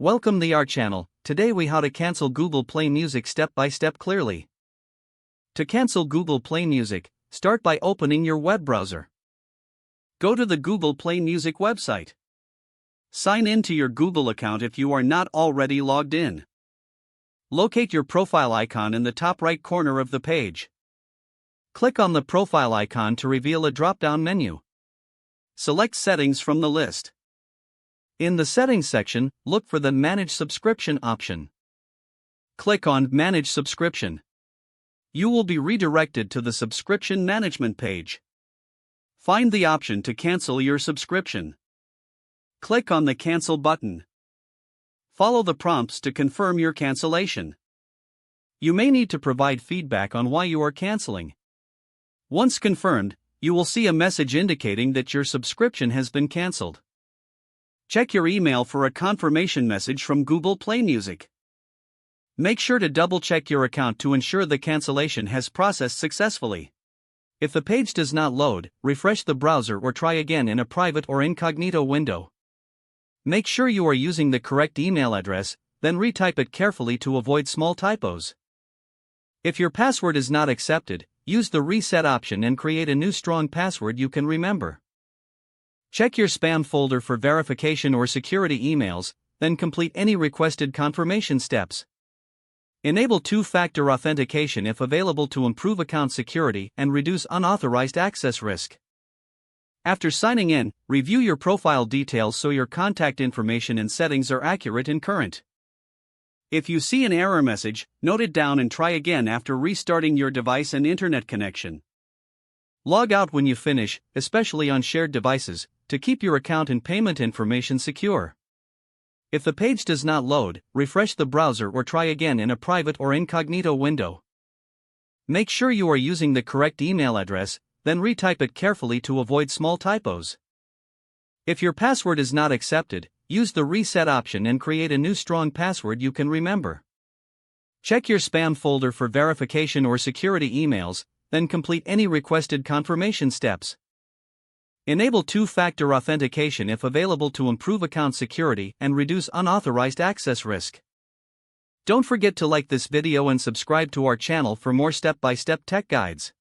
Welcome to our channel. Today we how to cancel Google Play Music step by step clearly. To cancel Google Play Music, start by opening your web browser. Go to the Google Play Music website. Sign in to your Google account if you are not already logged in. Locate your profile icon in the top right corner of the page. Click on the profile icon to reveal a drop-down menu. Select Settings from the list. In the Settings section, look for the Manage Subscription option. Click on Manage Subscription. You will be redirected to the Subscription Management page. Find the option to cancel your subscription. Click on the Cancel button. Follow the prompts to confirm your cancellation. You may need to provide feedback on why you are canceling. Once confirmed, you will see a message indicating that your subscription has been canceled. Check your email for a confirmation message from Google Play Music. Make sure to double-check your account to ensure the cancellation has processed successfully. If the page does not load, refresh the browser or try again in a private or incognito window. Make sure you are using the correct email address, then retype it carefully to avoid small typos. If your password is not accepted, use the reset option and create a new strong password you can remember. Check your spam folder for verification or security emails, then complete any requested confirmation steps. Enable two-factor authentication if available to improve account security and reduce unauthorized access risk. After signing in, review your profile details so your contact information and settings are accurate and current. If you see an error message, note it down and try again after restarting your device and internet connection. Log out when you finish, especially on shared devices, to keep your account and payment information secure. If the page does not load, refresh the browser or try again in a private or incognito window. Make sure you are using the correct email address, then retype it carefully to avoid small typos. If your password is not accepted, use the reset option and create a new strong password you can remember. Check your spam folder for verification or security emails, then complete any requested confirmation steps. Enable two-factor authentication if available to improve account security and reduce unauthorized access risk. Don't forget to like this video and subscribe to our channel for more step-by-step tech guides.